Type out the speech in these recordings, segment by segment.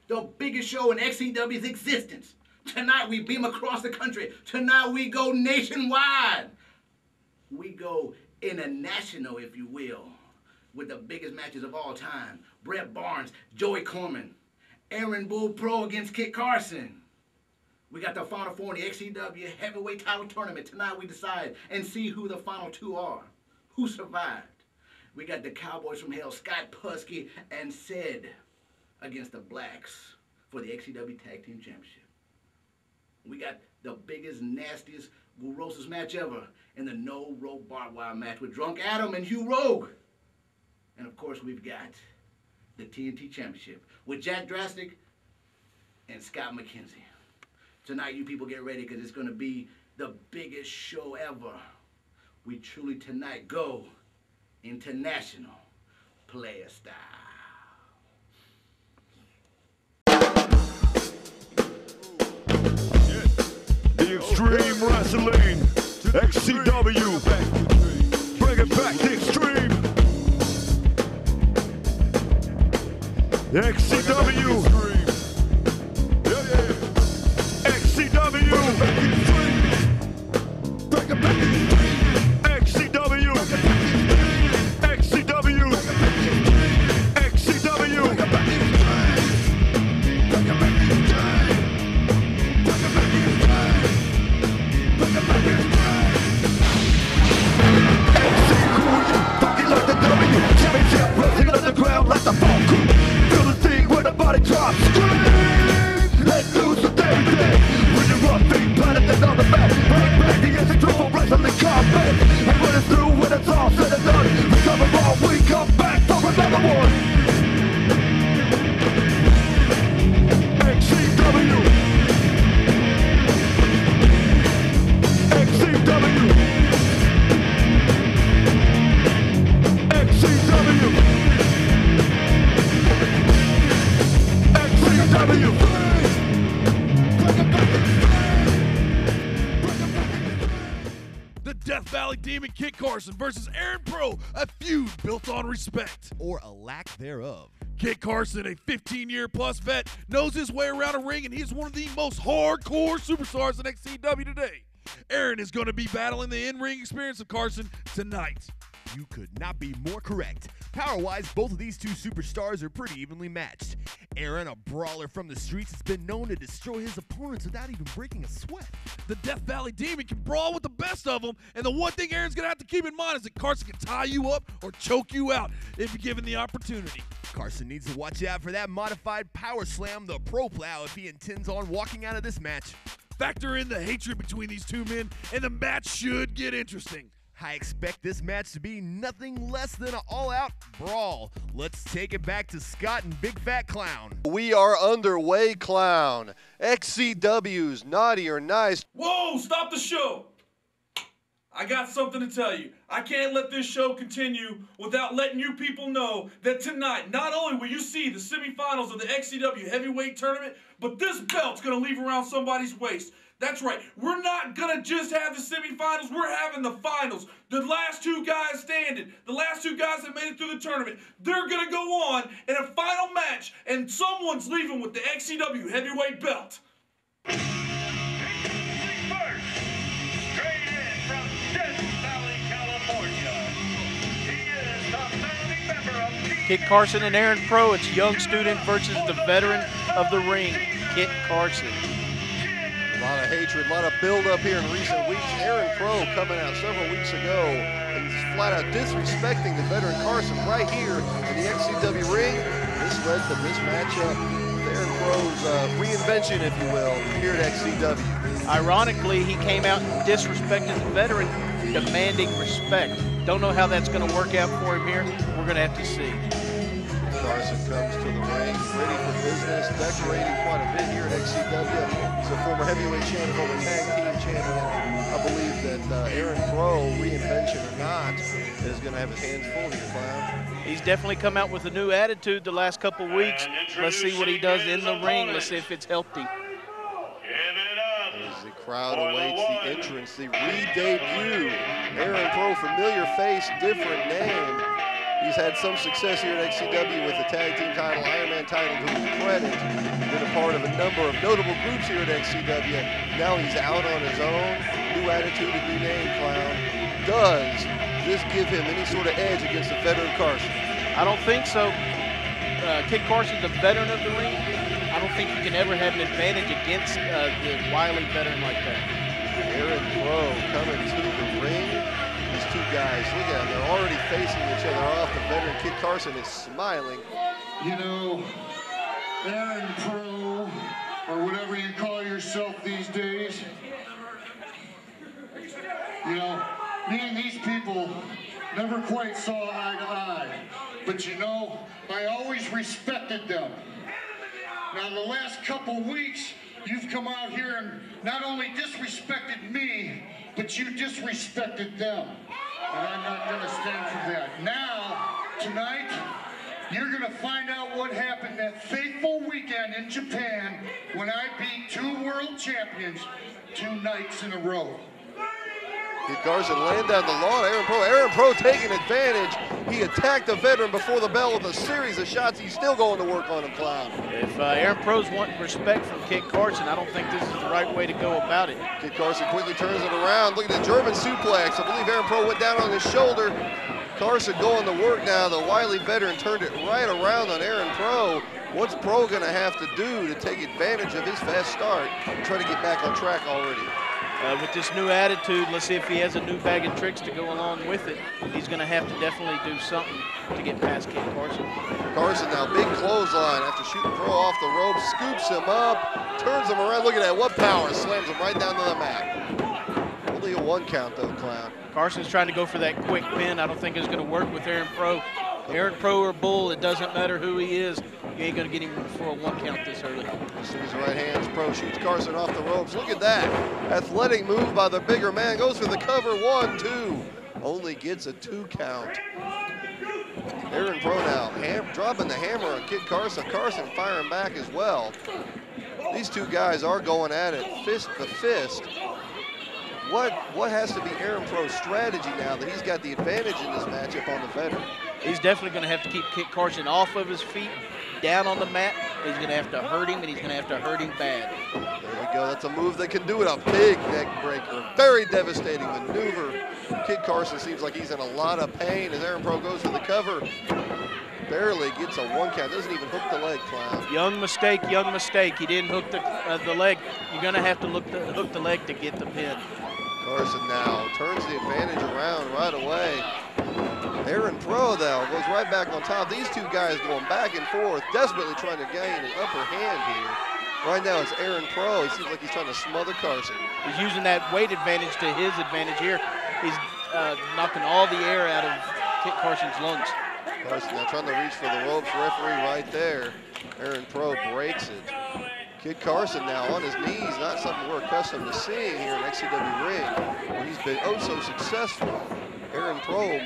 the biggest show in XCW's existence. Tonight we beam across the country. Tonight we go nationwide. We go international, if you will, with the biggest matches of all time. Bret Barnes, Joey Corman, Aaron Bull Pro against Kit Karson. We got the Final Four in the XCW Heavyweight Title Tournament. Tonight we decide and see who the final two are. Who survived? We got the Cowboys from Hell, Scott Pusky and Sid, against the Blacks for the XCW Tag Team Championship. We got the biggest, nastiest, grossest match ever in the no-rope barbed wire match with Drunk Adam and Hugh Rogue. And of course we've got the TNT Championship with Jack Drastic and Scott Mckenzie. Tonight you people get ready because it's going to be the biggest show ever. We truly tonight go international player style. The Extreme Wrestling, XCW, bring it back to Extreme. XCW, XCW, bring it back to XCW, XCW, XCW. Like the fall crew, feel the thing when the body drops. Scream, let loose with everything. When you're rough feet planted and on the back, bring back the essence of wrestling combat. And when it's through, when it's all said and done, we cover all, we come back for another one. XCW, XCW, XCW. The Death Valley Demon Kit Karson versus Aaron Pro, a feud built on respect. Or a lack thereof. Kit Karson, a 15-year-plus vet, knows his way around a ring, and he's one of the most hardcore superstars in XCW today. Aaron is going to be battling the in-ring experience of Karson tonight. You could not be more correct. Power-wise, both of these two superstars are pretty evenly matched. Aaron, a brawler from the streets, has been known to destroy his opponents without even breaking a sweat. The Death Valley Demon can brawl with the best of them, and the one thing Aaron's going to have to keep in mind is that Karson can tie you up or choke you out if you're given the opportunity. Karson needs to watch out for that modified power slam, the Pro Plow, if he intends on walking out of this match. Factor in the hatred between these two men, and the match should get interesting. I expect this match to be nothing less than an all-out brawl. Let's take it back to Scott and Big Fat Clown. We are underway, Clown. XCW's Naughty or Nice. Whoa, stop the show. I got something to tell you. I can't let this show continue without letting you people know that tonight, not only will you see the semifinals of the XCW Heavyweight Tournament, but this belt's gonna leave around somebody's waist. That's right, we're not gonna just have the semifinals, we're having the finals. The last two guys standing, the last two guys that made it through the tournament, they're gonna go on in a final match, and someone's leaving with the XCW Heavyweight belt. First, straight in from Death Valley, California, he is the founding member of Kit Karson and Aaron Pro. It's young student versus the veteran of the ring, Kit Karson. A lot of hatred, a lot of build-up here in recent weeks. Aaron Pro coming out several weeks ago and flat out disrespecting the veteran Karson right here in the XCW ring. This led to this matchup. Aaron Pro's reinvention, if you will, here at XCW. Ironically, he came out and disrespected the veteran, demanding respect. Don't know how that's going to work out for him here. We're going to have to see. Karson comes to the ring, ready for business, decorating quite a bit here at XCW. He's a former heavyweight champion, former tag team champion. I believe that Aaron Pro, reinvention or not, is going to have his hands full here, Clown. He's definitely come out with a new attitude the last couple weeks. Let's see what he does in the ring. Let's see if it's helped him. As the crowd awaits the entrance, the re-debut. Aaron Pro, familiar face, different name. He's had some success here at XCW with the tag team title, Iron Man title, to his credit. been a part of a number of notable groups here at XCW. Now he's out on his own. New attitude, a new name, Clown. Does this give him any sort of edge against the veteran Karson? I don't think so. Kid Karson's a veteran of the ring. I don't think you can ever have an advantage against the wily veteran like that. Aaron Pro coming to the ring. These two guys, look at them, they're already facing each other off. The veteran Kid Karson is smiling. You know, Aaron Pro, or whatever you call yourself these days, you know, me and these people never quite saw eye to eye. But you know, I always respected them. Now, the last couple weeks, you've come out here and not only disrespected me, but you disrespected them. And I'm not gonna stand for that. Now, tonight, you're gonna find out what happened that fateful weekend in Japan when I beat 2 world champions 2 nights in a row. Kid Karson laying down the law. Aaron Pro taking advantage. He attacked the veteran before the bell with a series of shots. He's still going to work on him, Clown. If Aaron Pro's wanting respect from Kid Karson, I don't think this is the right way to go about it. Kid Karson quickly turns it around. Look at the German suplex. I believe Aaron Pro went down on his shoulder. Karson going to work now. The wily veteran turned it right around on Aaron Pro. What's Pro going to have to do to take advantage of his fast start and try to get back on track already? With this new attitude, let's see if he has a new bag of tricks to go along with it. He's going to have to definitely do something to get past Kid Karson. Karson now, big clothesline after shooting Pro off the rope, scoops him up, turns him around. Look at that, what power, slams him right down to the mat. Only a 1 count though, Clown. Carson's trying to go for that quick pin. I don't think it's going to work with Aaron Pro. Aaron Pro or Bull, it doesn't matter who he is. You ain't going to get him for a 1 count this early. As soon as the right hands, Pro shoots Karson off the ropes. Look at that. Athletic move by the bigger man. Goes for the cover. 1, 2. Only gets a 2 count. Aaron Pro now dropping the hammer on Kid Karson. Karson firing back as well. These two guys are going at it fist to fist. What has to be Aaron Pro's strategy now that he's got the advantage in this matchup on the veteran? He's definitely going to have to keep Kid Karson off of his feet, down on the mat. He's going to have to hurt him, and he's going to have to hurt him bad. There we go. That's a move that can do it. A big neck breaker. Very devastating maneuver. Kid Karson seems like he's in a lot of pain as Aaron Pro goes for the cover. Barely gets a 1 count. Doesn't even hook the leg, Clown. Young mistake, young mistake. He didn't hook the leg. You're going to have to hook the leg to get the pin. Karson now turns the advantage around right away. Aaron Pro, though, goes right back on top. These two guys going back and forth, desperately trying to gain an upper hand here. Right now it's Aaron Pro. He seems like he's trying to smother Karson. He's using that weight advantage to his advantage here. He's knocking all the air out of Kid Carson's lungs. Karson now trying to reach for the ropes. Referee right there. Aaron Pro breaks it. Kid Karson now on his knees, not something we're accustomed to seeing here in XCW ring, where he's been oh so successful. Aaron Pro,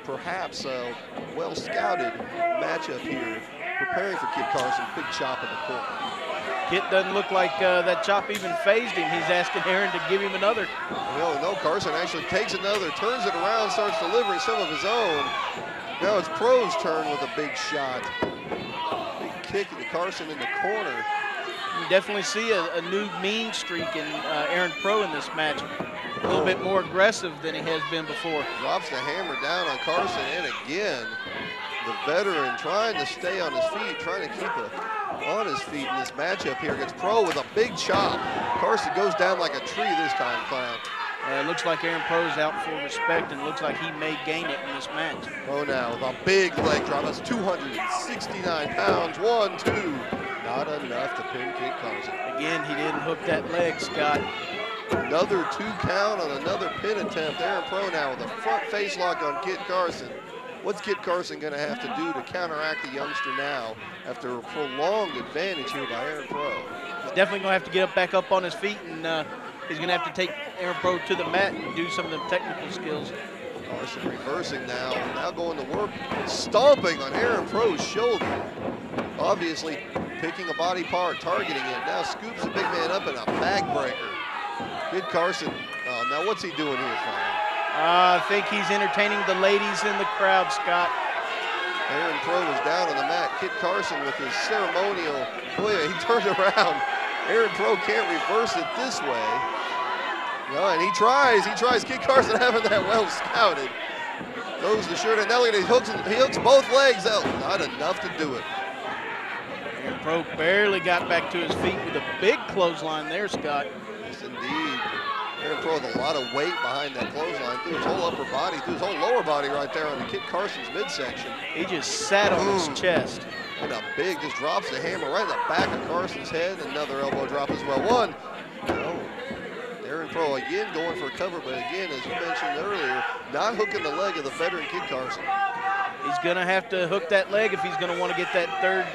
perhaps a well-scouted matchup here, preparing for Kid Karson. Big chop in the corner. Kid doesn't look like that chop even phased him. He's asking Aaron to give him another. Well, no, Karson actually takes another, turns it around, starts delivering some of his own. Now it's Pro's turn with a big shot. Big kick to Karson in the corner. You definitely see a new mean streak in Aaron Pro in this match. A little bit more aggressive than he has been before. Drops the hammer down on Karson, and again, the veteran trying to stay on his feet, trying to keep on his feet in this matchup here against Pro with a big chop. Karson goes down like a tree this time, Clown. It looks like Aaron Pro's out for respect, and it looks like he may gain it in this match. Pro now with a big leg drop. That's 269 pounds. 1, 2. Not enough to pin Kid Karson. Again, he didn't hook that leg, Scott. Another 2 count on another pin attempt. Aaron Pro now with a front face lock on Kid Karson. What's Kid Karson going to have to do to counteract the youngster now after a prolonged advantage here by Aaron Pro? He's definitely going to have to get back up on his feet, and he's going to have to take Aaron Pro to the mat and do some of the technical skills. Karson reversing now going to work, stomping on Aaron Pro's shoulder. Obviously picking a body part, targeting it. Now scoops the big man up in a backbreaker. Kid Karson, now what's he doing here, Clown? I think he's entertaining the ladies in the crowd, Scott. Aaron Pro was down on the mat. Kit Karson with his ceremonial, oh yeah, he turned around. Aaron Pro can't reverse it this way. No, and he tries. Kit Karson having that well scouted. Throws the shirt and Elliott, he hooks both legs out. Not enough to do it. Aaron Pro barely got back to his feet with a big clothesline there, Scott. Yes, indeed. Aaron Pro with a lot of weight behind that clothesline, through his whole upper body, through his whole lower body right there on the Kit Karson's midsection. He just sat on his chest. And a big, just drops the hammer right in the back of Carson's head. Another elbow drop as well. One. No. Aaron Pro again going for a cover, but again, as you mentioned earlier, not hooking the leg of the veteran Kit Karson. He's going to have to hook that leg if he's going to want to get that third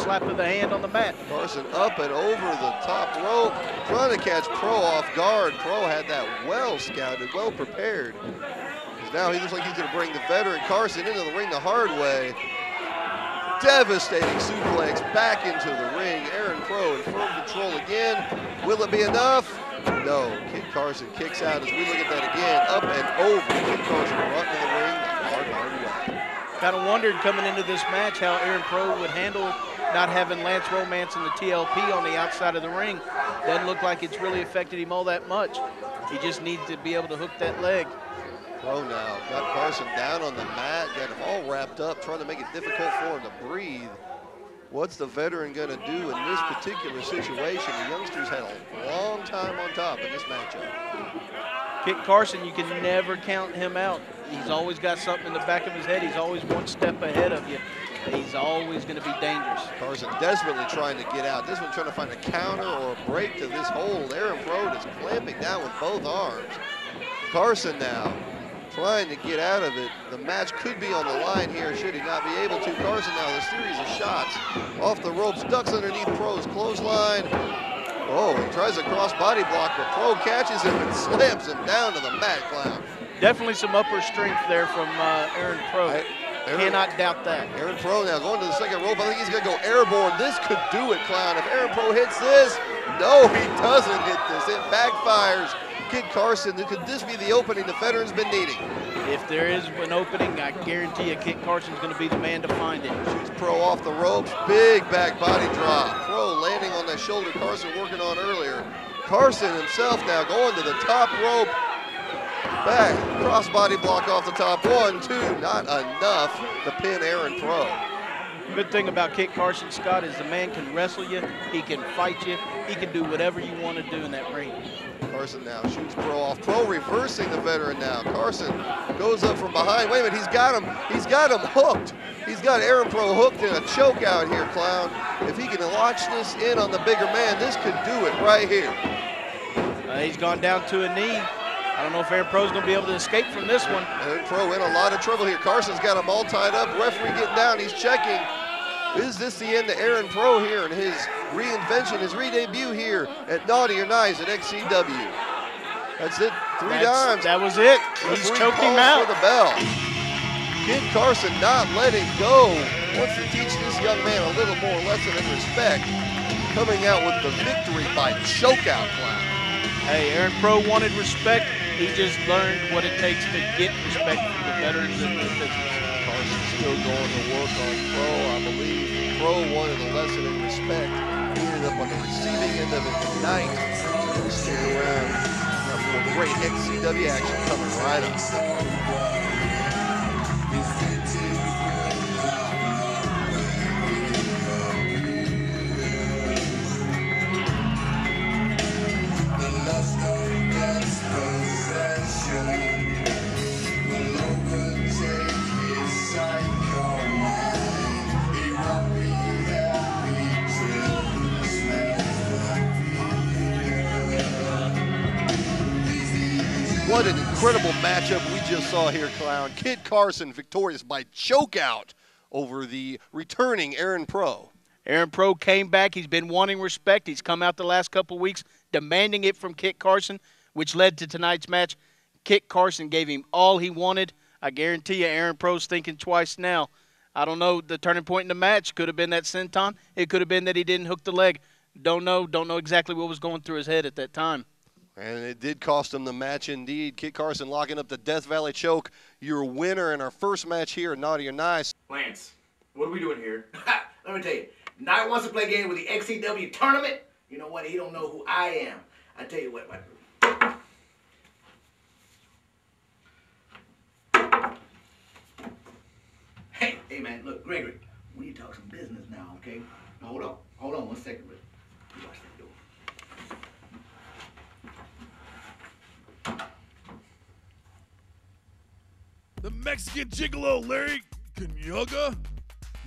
slap of the hand on the mat. Karson up and over the top rope, trying to catch Pro off guard. Pro had that well scouted, well prepared. Because now he looks like he's going to bring the veteran Karson into the ring the hard way. Devastating suplex back into the ring. Aaron Pro in firm control again. Will it be enough? No. Kit Karson kicks out as we look at that again. Up and over. Kit Karson brought to the ring the hard way. Kind of wondered coming into this match how Aaron Pro would handle not having Lance Romance and the TLP on the outside of the ring. Doesn't look like it's really affected him all that much. He just needs to be able to hook that leg. Pro now got Karson down on the mat, got him all wrapped up, trying to make it difficult for him to breathe. What's the veteran going to do in this particular situation? The youngsters had a long time on top in this matchup. Kit Karson, you can never count him out. He's always got something in the back of his head. He's always one step ahead of you. He's always going to be dangerous. Karson desperately trying to get out. This one trying to find a counter or a break to this hold. Aaron Pro is clamping down with both arms. Karson now trying to get out of it. The match could be on the line here should he not be able to. Karson now with a series of shots off the ropes, ducks underneath Pro's clothesline. Oh, he tries a cross body block, but Pro catches him and slams him down to the mat, Clown. Definitely some upper strength there from Aaron Pro. Cannot doubt that. Aaron Pro now going to the second rope. I think he's going to go airborne. This could do it, Clown. If Aaron Pro hits this, no, he doesn't hit this. It backfires. Kit Karson, could this be the opening the veteran's been needing? If there is an opening, I guarantee you Kit Carson's going to be the man to find it. Shoots Pro off the ropes, big back body drop. Pro landing on that shoulder Karson working on earlier. Karson himself now going to the top rope. Back, cross body block off the top. 1, 2, not enough to pin Aaron Pro. Good thing about Kit Karson, Scott, is the man can wrestle you, he can fight you, he can do whatever you want to do in that ring. Karson now shoots Pro off. Pro reversing the veteran now. Karson goes up from behind. Wait a minute, he's got him hooked. He's got Aaron Pro hooked in a choke out here, Clown. If he can launch this in on the bigger man, this could do it right here. He's gone down to a knee. I don't know if Aaron Pro's going to be able to escape from this one. Aaron Pro in a lot of trouble here. Carson's got him all tied up. Referee getting down. He's checking. Is this the end of Aaron Pro here and his reinvention, his re-debut here at Naughty or Nice at XCW? That's it. Three times. That was it. He's choked him out. For the bell. Kit Karson not letting go. Wants to teach this young man a little more lesson in respect. Coming out with the victory by chokeout, Clown. Hey, Aaron Pro wanted respect. He just learned what it takes to get respect from the veterans in the business. Carson's still going to work on Pro. I believe Pro wanted a lesson in respect. He ended up on the receiving end of it tonight. We'll stick around. Got more great XCW action coming right up. What an incredible matchup we just saw here, Clown. Kit Karson victorious by chokeout over the returning Aaron Pro. Aaron Pro came back. He's been wanting respect. He's come out the last couple of weeks demanding it from Kit Karson, which led to tonight's match. Kit Karson gave him all he wanted. I guarantee you Aaron Pro's thinking twice now. I don't know, the turning point in the match could have been that senton. It could have been that he didn't hook the leg. Don't know exactly what was going through his head at that time. And it did cost him the match indeed. Kit Karson locking up the Death Valley choke. Your winner in our first match here at Naughty or Nice. Lance, what are we doing here? Let me tell you, Knight wants to play games with the XCW tournament. You know what? He don't know who I am. I tell you what. Hey man, look, Gregory, we need to talk some business now, okay? Now, hold on 1 second, Rick. You watch that door. The Mexican gigolo, Larry Canyunga?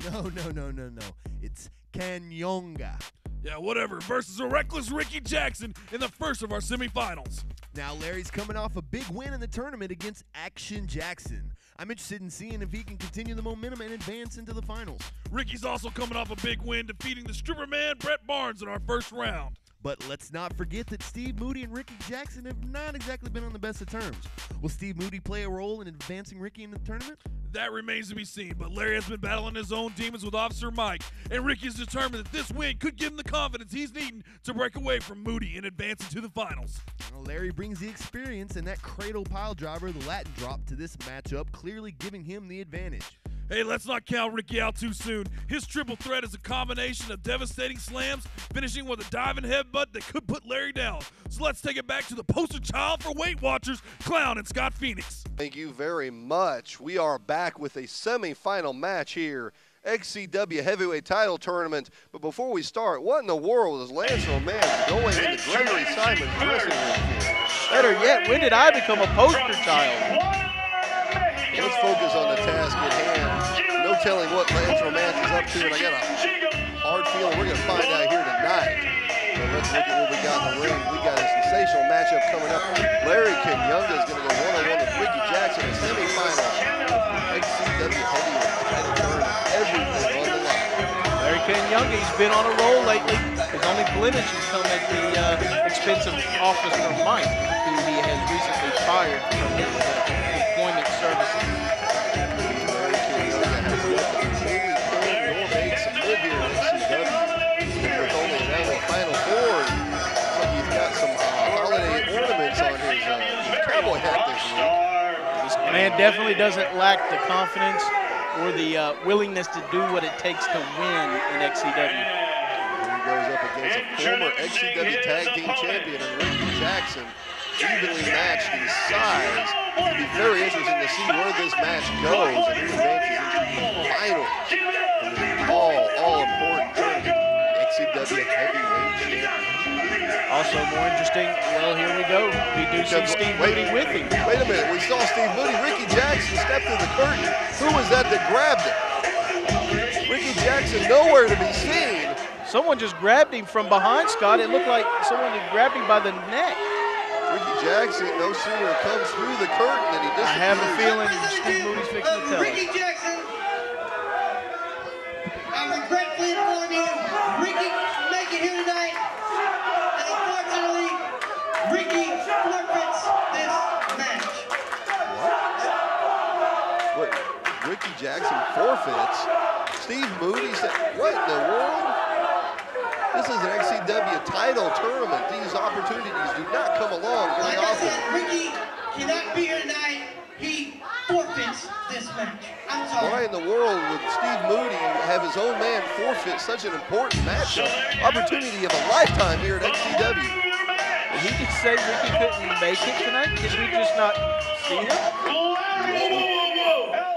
No. It's Canyunga. Yeah, whatever. Versus a reckless Ricky Jackson in the first of our semifinals. Now, Larry's coming off a big win in the tournament against Action Jackson. I'm interested in seeing if he can continue the momentum and advance into the finals. Ricky's also coming off a big win, defeating the stripper man Brett Barnes in our first round. But let's not forget that Steve Moody and Ricky Jackson have not exactly been on the best of terms. Will Steve Moody play a role in advancing Ricky in the tournament? That remains to be seen, but Larry has been battling his own demons with Officer Mike, and Ricky is determined that this win could give him the confidence he's needing to break away from Moody and advance into the finals. Well, Larry brings the experience and that cradle pile driver, the Latin drop, to this matchup, clearly giving him the advantage. Hey, let's not count Ricky out too soon. His triple threat is a combination of devastating slams, finishing with a diving headbutt that could put Larry down. So let's take it back to the poster child for Weight Watchers, Clown and Scott Phoenix. Thank you very much. We are back with a semifinal match here, XCW Heavyweight Title Tournament. But before we start, what in the world is Lance Romance going into Gregory Simon's dressing room for? Better yet, when did I become a poster child? Let's focus on the task at hand. No telling what Lance Romance is up to, and I got a hard feeling we're going to find out here tonight. So let's look at what we got in the ring. We got a sensational matchup coming up. Larry Canyunga is going to go one-on-one with Ricky Jackson in the semifinal. XCW Heavyweight Title Tournament. Everything on the line. Larry Canyunga, he's been on a roll lately. His only blemish has come at the expense of Officer Mike, who he has recently fired from his employment services. Larry Canyunga has yet to completely clean nor make some live here in XCW. With only now the Final Four, looks like he's got some holiday ornaments on his cowboy hat this week. This man definitely doesn't lack the confidence or the willingness to do what it takes to win in XCW. He goes up against a former XCW Tag Team Champion in Ricky Jackson. Evenly matched in size. It'll be very interesting to see where this match goes and who advances into the final in this all-important tournament. XCW Heavyweight Champion. Also more interesting, well, here we go. We do see Steve Moody with him. Wait a minute, we saw Steve Moody. Ricky Jackson stepped through the curtain. Who was that grabbed him? Ricky Jackson nowhere to be seen. Someone just grabbed him from behind, Scott. It looked like someone had grabbed him by the neck. Ricky Jackson no sooner comes through the curtain than he disappears. I have a feeling Steve Moody's fixing to tell Ricky us. Jackson, I regretfully inform you, Ricky can make it here tonight, and unfortunately, Ricky forfeits this match. What? Ricky Jackson forfeits? Steve Moody said, what in the world? This is an XCW title tournament. These opportunities do not come along very Like I often. said, Ricky cannot be here tonight. He forfeits this match. I'm sorry. Why in the world would Steve Moody have his own man forfeit such an important matchup? Opportunity of a lifetime here at XCW. Did he just say Ricky couldn't make it tonight? Did we just not see him? Whoa.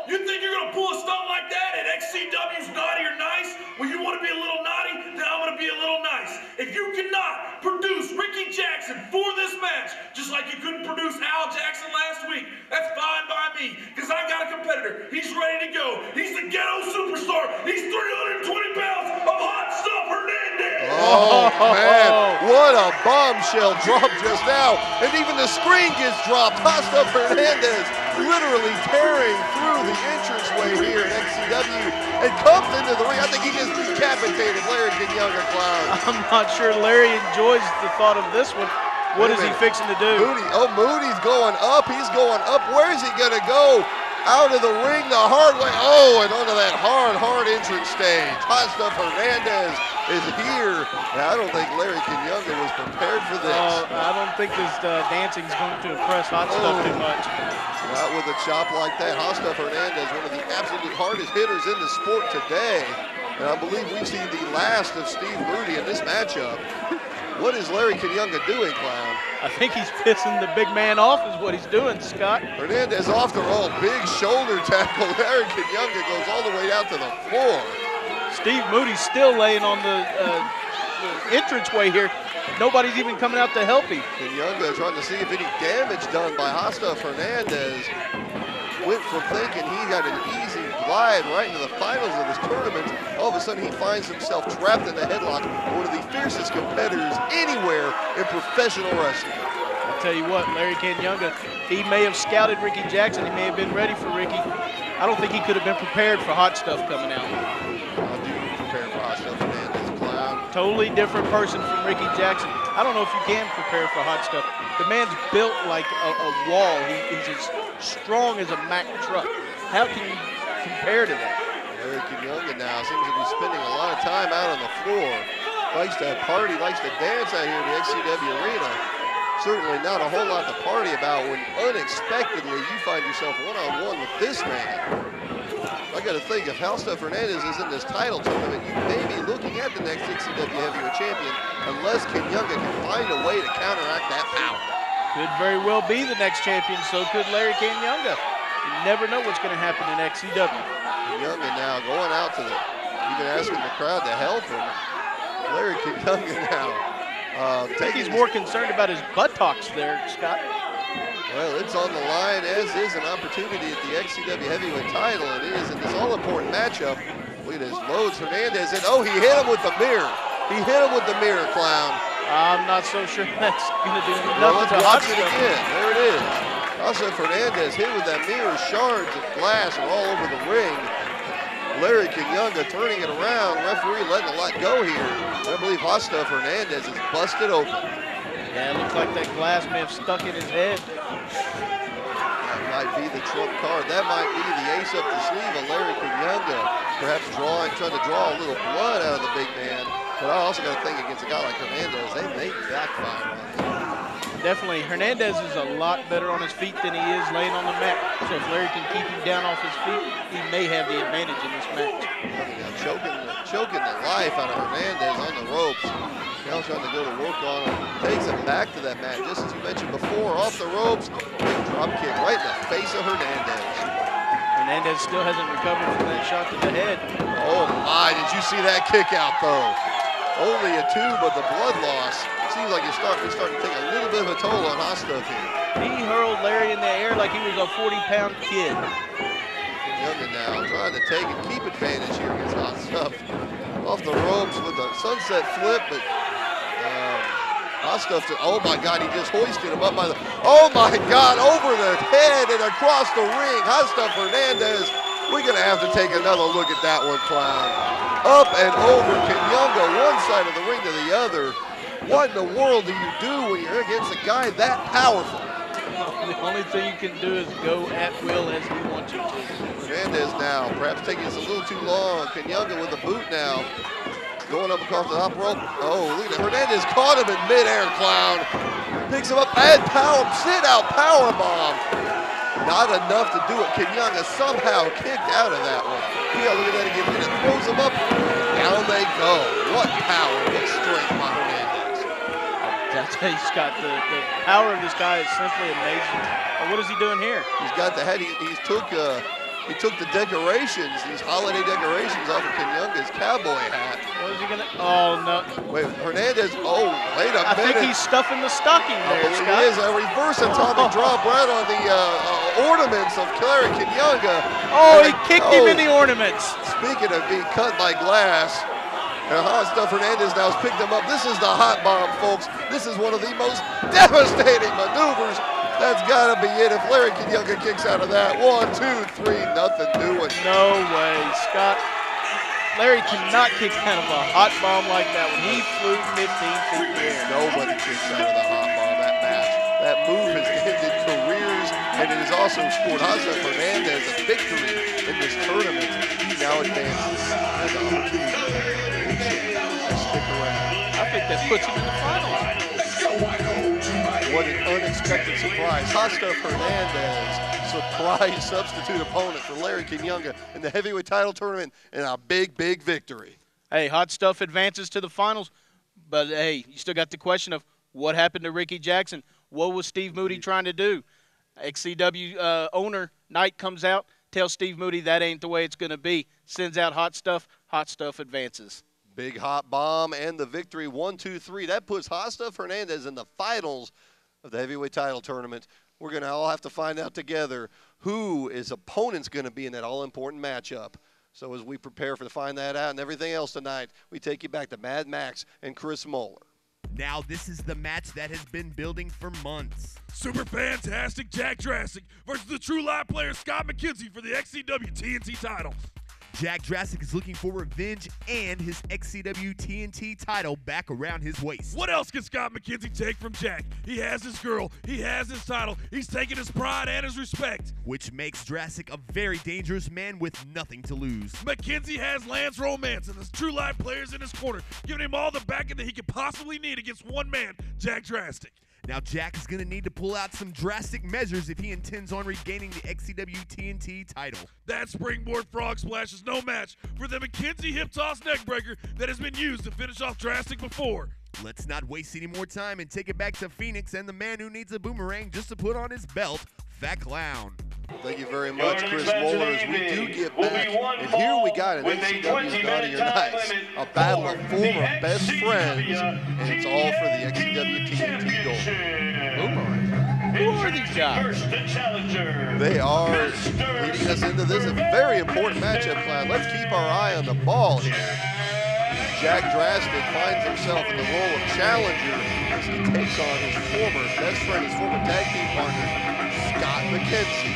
You think you're going to pull a stunt like that at XCW's Naughty or Nice? When you want to be a little naughty, then I'm going to be a little nice. If you cannot produce Ricky Jackson for this match, just like you couldn't produce Al Jackson last week, that's fine by me, because I got a competitor. He's ready to go. He's the ghetto superstar. He's 320 pounds of Hotstuff Hernandez. Oh, man. What a bombshell drop just now. And even the screen gets dropped. Hotstuff Hernandez literally tearing through the entranceway here at XCW and comes into the ring. I think he just decapitated Larry Canyunga, Clown. I'm not sure Larry enjoys the thought of this one. What is he fixing to do? Moody's going up. He's going up. Where's he going to go? Out of the ring the hard way. Oh, and onto that hard entrance stage. Hotstuff Hernandez is here. And I don't think Larry Canyunga was prepared for this. I don't think this dancing's going to impress Hotstuff too much. Not with a chop like that. Hotstuff Hernandez, one of the absolute hardest hitters in the sport today. And I believe we've seen the last of Steve Moody in this matchup. What is Larry Canyunga doing, Clown? I think he's pissing the big man off is what he's doing, Scott. Hernandez off the roll, big shoulder tackle. Larry Canyunga goes all the way out to the floor. Steve Moody's still laying on the entranceway here. Nobody's even coming out to help him. Canyunga trying to see if any damage done by Hotstuff Hernandez. Went from thinking he got an easy glide right into the finals of this tournament. All of a sudden he finds himself trapped in the headlock. One of the fiercest competitors anywhere in professional wrestling. I'll tell you what, Larry Canyunga, he may have scouted Ricky Jackson. He may have been ready for Ricky. I don't think he could have been prepared for Hotstuff coming out. How do you prepare for Hotstuff Hernandez, Clown? Totally different person from Ricky Jackson. I don't know if you can prepare for Hotstuff. The man's built like a wall. He's as strong as a Mack truck. How can you compare to that? Larry Canyunga now seems to be spending a lot of time out on the floor. Likes to party, likes to dance out here in the XCW arena. Certainly not a whole lot to party about when unexpectedly you find yourself one-on-one with this man. I got to think, if Hotstuff Hernandez is in this title tournament, you may be looking at the next XCW heavyweight champion unless Canyunga can find a way to counteract that power. Could very well be the next champion, so could Larry Canyunga. You never know what's going to happen in XCW. Canyunga now going out to the, even asking the crowd to help him. Larry Canyunga now. I think he's more concerned about his buttocks there, Scott. Well, it's on the line, as is an opportunity at the XCW heavyweight title. It is in this all-important matchup. Look at his loads, Hernandez, and oh, he hit him with the mirror. He hit him with the mirror, Clown. I'm not so sure that's going to do nothing. Well, let's watch it again. There it is. Hotstuff Hernandez hit with that mirror. Shards of glass are all over the ring. Larry Canyunga turning it around. Referee letting a lot go here. I believe Hotstuff Hernandez is busted open. Yeah, it looks like that glass may have stuck in his head. That might be the trump card. That might be the ace up the sleeve of Larry Canyunga. Perhaps trying to draw a little blood out of the big man. But I also got to think against a guy like Hernandez, they may backfire on him. Definitely, Hernandez is a lot better on his feet than he is laying on the mat. So if Larry can keep him down off his feet, he may have the advantage in this match. Choking the life out of Hernandez on the ropes. Now trying to go to work on him. Takes him back to that mat, just as you mentioned before, off the ropes. Big drop kick right in the face of Hernandez. Hernandez still hasn't recovered from that shot to the head. Oh my, did you see that kick out though? Only a 2, but the blood loss seems like it's starting to take a little bit of a toll on Hotstuff here. He hurled Larry in the air like he was a 40-pound kid. Canyunga now trying to take and keep advantage here against Hotstuff. Off the ropes with a sunset flip, but Hotstuff, oh my God, he just hoisted him up by the, oh my God, over the head and across the ring. Hotstuff Hernandez, we're gonna have to take another look at that one, Clown. Up and over Canyunga, one side of the ring to the other. What in the world do you do when you're against a guy that powerful? The only thing you can do is go at will as he wants you to. Hernandez now, perhaps taking this a little too long. Canyunga with a boot now. Going up across the top rope. Oh, look at it. Hernandez caught him in midair, Clown. Picks him up and sit-out powerbomb. Not enough to do it. Canyunga somehow kicked out of that one. Yeah, look at that again. Look at it. Throws him up. Down they go. What power, what strength by Hernandez. I'll tell you, Scott, the power of this guy is simply amazing. What is he doing here? He's got the head. He took the decorations, these holiday decorations off of Canyunga's cowboy hat. What is he gonna, oh no. Wait, Hernandez, oh, wait a minute. I think he's stuffing the stocking there, Scott. He is, a reverse atomic drop right on the ornaments of Larry Canyunga. Oh, he kicked him in the ornaments. Speaking of being cut by glass, and Hotstuff Hernandez now has picked him up. This is the hot bomb, folks. This is one of the most devastating maneuvers. That's gotta be it. If Larry Canyunga kicks out of that, 1, 2, 3, nothing doing. No way, Scott. Larry cannot kick out of a hot bomb like that when he flew 15 feet in the air. Nobody kicks out of the hot bomb that match. That move has ended careers, and it has also scored Hotstuff Hernandez a victory in this tournament. He now advances as an opportunity. stick around. I think that puts him in the finals. What an unexpected surprise. Hotstuff Hernandez, surprise substitute opponent for Larry Canyunga in the heavyweight title tournament, and a big, big victory. Hey, Hot Stuff advances to the finals, but hey, you still got the question of what happened to Ricky Jackson. What was Steve Moody trying to do? XCW owner Knight comes out, tells Steve Moody that ain't the way it's going to be, sends out Hot Stuff advances. Big hot bomb and the victory, 1-2-3. That puts Hotstuff Hernandez in the finals of the heavyweight title tournament. We're going to all have to find out together who his opponent's going to be in that all-important matchup. So as we prepare to find that out and everything else tonight, we take you back to Mad Max and Chris Moeller. Now this is the match that has been building for months. Super fantastic Jack Drastic versus the True Live player Scott Mckenzie for the XCW TNT title. Jack Drastic is looking for revenge and his XCW TNT title back around his waist. What else can Scott Mckenzie take from Jack? He has his girl, he has his title, he's taking his pride and his respect. Which makes Drastic a very dangerous man with nothing to lose. Mckenzie has Lance Romance and the True Live players in his corner, giving him all the backing that he could possibly need against one man, Jack Drastic. Now Jack is going to need to pull out some drastic measures if he intends on regaining the XCW TNT title. That springboard frog splash is no match for the Mckenzie hip toss neckbreaker that has been used to finish off Drastic before. Let's not waste any more time and take it back to Phoenix and the man who needs a boomerang just to put on his belt, Fat Clown. Thank you very much, Chris Moeller, as we do get back. And here we got an XCW's Naughty or Nice, a battle of former best friends, and it's all for the XCW TNT gold. Boomerang. Who are these guys? They are leading us into this, a very important matchup, Clown. Let's keep our eye on the ball here. Jack Drastic finds himself in the role of challenger as he takes on his former best friend, his former tag team partner, Scott Mckenzie,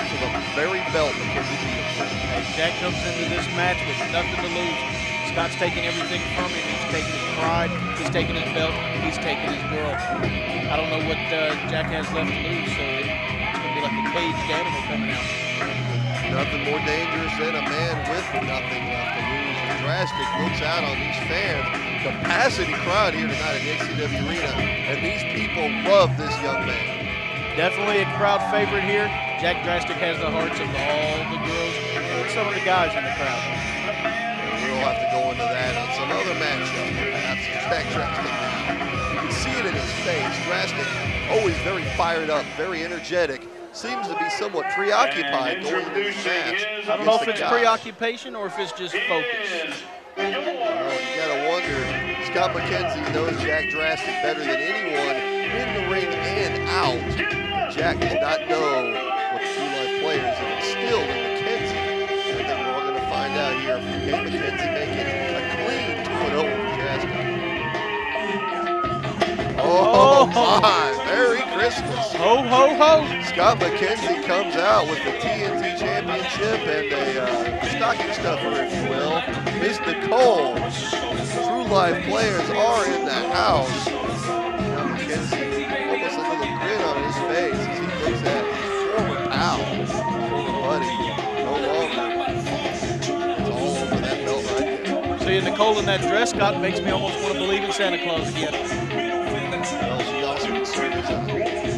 for the very belt Mckenzie beat him. Hey, Jack comes into this match with nothing to lose. Scott's taking everything from him. He's taking his pride, he's taking his belt, he's taking his girl. I don't know what Jack has left to lose, so it's going to be like a caged animal coming out. Nothing more dangerous than a man with nothing left to lose. And Drastic looks out on these fans. Capacity crowd here tonight at the XCW Arena, and these people love this young man. Definitely a crowd favorite here. Jack Drastic has the hearts of all the girls and some of the guys in the crowd. And we'll have to go into that on some other matchup, perhaps. Jack Drastic now. You can see it in his face. Drastic, always very fired up, very energetic. Seems to be somewhat preoccupied going into this match. I don't know if it's preoccupation or if it's just focus. You gotta wonder. Scott Mckenzie knows Jack Drastic better than anyone in the ring and out. Jack does not know what the True Life players have instilled in Mckenzie. I think we're all going to find out here if Mckenzie making a clean 2-0 with Drastic. Oh my! Merry Christmas! Ho ho ho! Scott Mckenzie comes out with the TNT Championship and a stocking stuffer, if you will. Miss Nicole. True Life players are in the house. Now Mckenzie almost a little grin on his face as he looks at his former pal, former buddy. No longer. It's all over that belt right there. Seeing Nicole in that dress, Scott, makes me almost want to believe in Santa Claus again. Well, she also can serve as a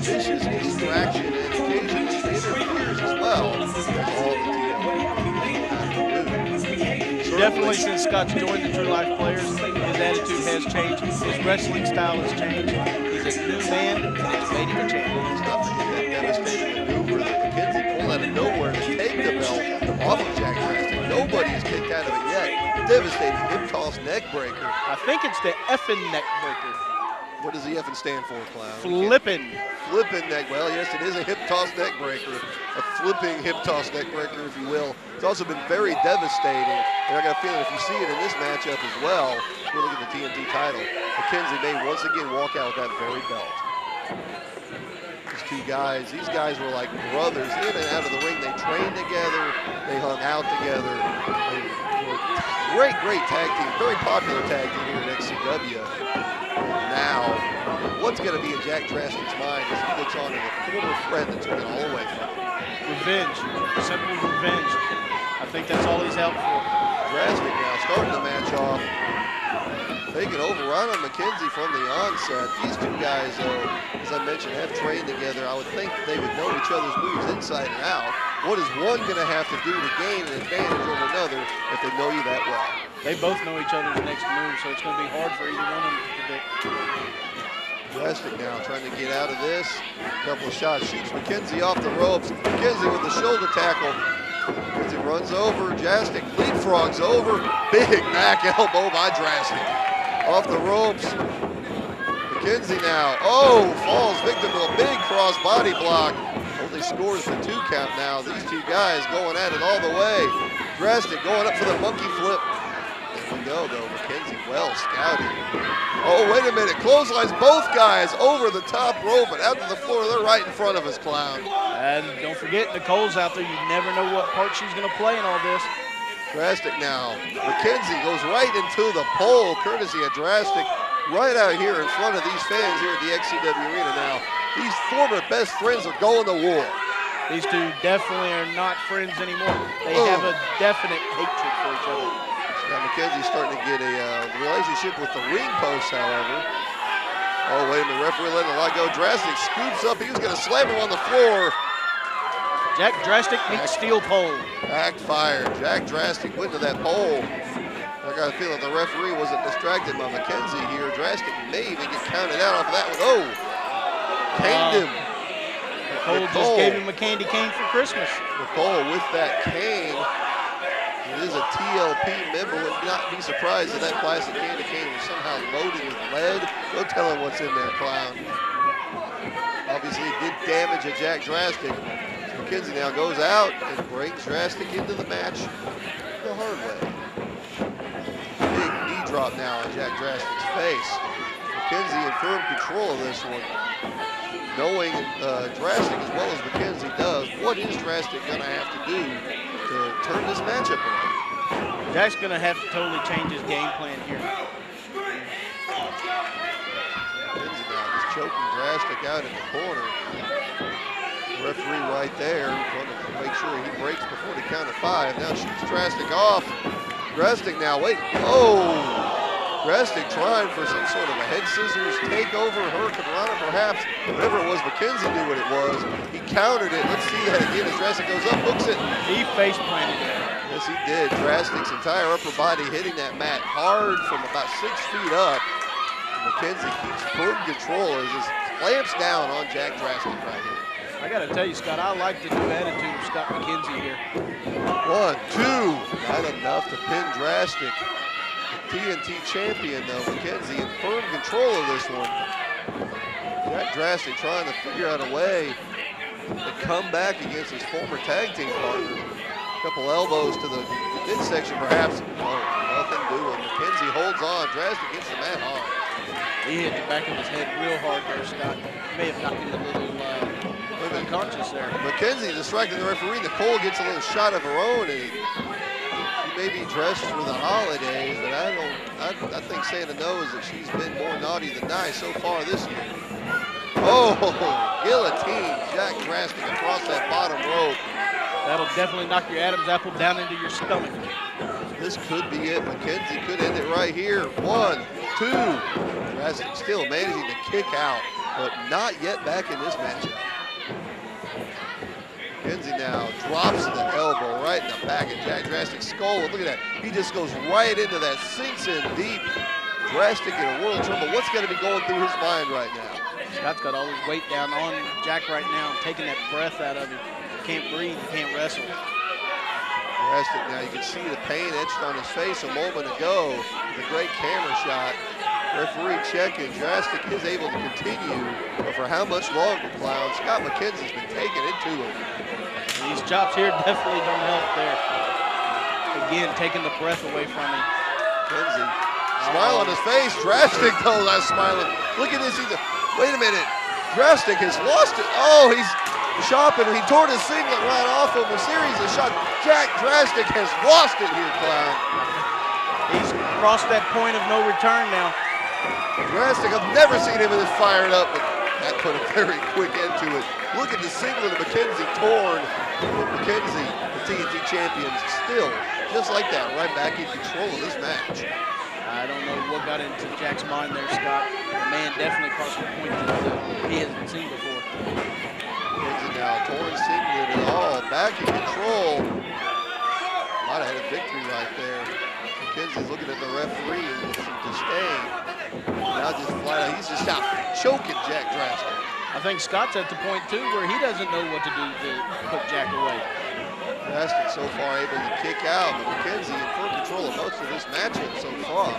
vicious distraction and occasionally interferes as well. That's all the TNT. Definitely since Scott's joined the True Life players, his attitude has changed. His wrestling style has changed. He's a new man, and it's made him a champion. Let's not forget that devastating maneuver that Mckenzie pulled out of nowhere to take the belt off of Jack Drastic. Nobody has kicked out of it yet. Devastating hip toss neck breaker. I think it's the effing neck breaker. What does the effing stand for, Clown? Flippin'. Flippin' neck. Well, yes, it is a hip toss neck breaker. A flipping hip toss neck breaker, if you will. It's also been very devastating. And I got a feeling if you see it in this matchup as well, we look at the TNT title, Mckenzie may once again walk out with that very belt. These guys were like brothers in and out of the ring. They trained together. They hung out together. They were great tag team. Very popular tag team here at XCW. Now, what's going to be in Jack Drastic's mind as he looks on to the former friend that took it all away from him? Revenge. Simple revenge. I think that's all he's out for. Drastic now starting the match off. taking over right on Mckenzie from the onset. These two guys, though, as I mentioned, have trained together. I would think that they would know each other's moves inside and out. What is one going to have to do to gain an advantage over another if they know you that well? They both know each other's next move, so it's going to be hard for either one of them to predict. Drastic now trying to get out of this. A couple of shots, shoots Mckenzie off the ropes. Mckenzie with the shoulder tackle. Mckenzie runs over, Drastic leapfrogs over. Big back elbow by Drastic. Off the ropes. Mckenzie now, falls victim to a big cross body block. Only scores the 2 count now. These two guys going at it all the way. Drastic going up for the monkey flip. There we go, though. Mckenzie well scouted. Oh, wait a minute. Clotheslines both guys over the top rope and out to the floor. They're right in front of us, Clown. And don't forget, Nicole's out there. You never know what part she's going to play in all this. Drastic now. Mckenzie goes right into the pole, courtesy of Drastic, right out here in front of these fans here at the XCW Arena now. These former best friends are going to war. These two definitely are not friends anymore. They have a definite hatred for each other. Now Mckenzie's starting to get a relationship with the ring post, however. Oh, wait a minute, referee letting a lot go. Drastic scoops up, he was gonna slam him on the floor. Jack Drastic meets steel pole. Backfired, Jack Drastic went to that pole. I got a feeling the referee wasn't distracted by Mckenzie here. Drastic may even get counted out off of that one. Oh, caned him. Nicole just gave him a candy cane for Christmas. Nicole with that cane. It is a TLP member. Would not be surprised if that plastic candy cane was somehow loaded with lead. Go tell him what's in there, Clown. Obviously, it did damage at Jack Drastic. So Mckenzie now goes out and brings Drastic into the match the hard way. Big knee drop now on Jack Drastic's face. Mckenzie in firm control of this one. Knowing Drastic as well as Mckenzie does, what is Drastic going to have to do to turn this matchup around? Jack's going to have to totally change his game plan here. Mckenzie now just choking Drastic out in the corner. Referee right there, trying to make sure he breaks before the count of 5. Now shoots Drastic off. Drastic now, wait, Drastic trying for some sort of a head scissors takeover, hurricanrana perhaps. Whatever it was, Mckenzie knew what it was. He countered it. Let's see that again as Drastic goes up, hooks it. He face planted it. Yes, he did. Drastic's entire upper body hitting that mat hard from about 6 feet up. Mckenzie keeps firm control as he clamps down on Jack Drastic right here. I got to tell you, Scott, I like the new attitude of Scott Mckenzie here. 1, 2, not enough to pin Drastic. TNT champion, though, Mckenzie in firm control of this one. Jack Drastic trying to figure out a way to come back against his former tag team partner. A couple elbows to the midsection, perhaps. Oh, nothing doing. Mckenzie holds on. Drastic hits the mat hard. He hit the back of his head real hard there, Scott. May have knocked him a little unconscious there. Mckenzie distracting the referee. Nicole gets a little shot of her own, and maybe dressed for the holidays, but I think Santa knows that she's been more naughty than nice so far this year. Oh, guillotine, Jack Drastic across that bottom rope. That'll definitely knock your Adam's apple down into your stomach. This could be it. Mckenzie could end it right here. 1, 2. Drastic still managing to kick out, but not yet back in this matchup. Mckenzie now drops the elbow right in the back of Jack Drastic's skull. Look at that. He just goes right into that, sinks in deep. Drastic in a world of trouble. What's going to be going through his mind right now? Scott's got all his weight down on Jack right now, taking that breath out of him. Can't breathe, can't wrestle. Drastic now, you can see the pain etched on his face a moment ago. The great camera shot. Referee checking. Drastic is able to continue, but for how much longer, Clown? Scott Mckenzie's been taking it to him. These chops here definitely don't help there. Again, taking the breath away from him. Mckenzie, smile on his face. Drastic, though, not smiling. Look at this. Wait a minute. Drastic has lost it. Oh, he's shopping. He tore his singlet right off of a series of shots. Jack Drastic has lost it here, Clown. He's crossed that point of no return now. Drastic, I've never seen him this fired up, but that put a very quick end to it. Look at the singlet of Mckenzie torn. But Mckenzie, the TNT champion, still, just like that, right back in control of this match. I don't know what got into Jack's mind there, Scott. The man definitely caught some points that he hasn't seen before. Mckenzie now, torn singlet and all, back in control. Might have had a victory right there. Mckenzie's looking at the referee with some disdain. Now just flat out, he's just out choking Jack Drastic. I think Scott's at the point, too, where he doesn't know what to do to put Jack away. Drastic so far able to kick out, but Mckenzie in full control of most of this matchup so far.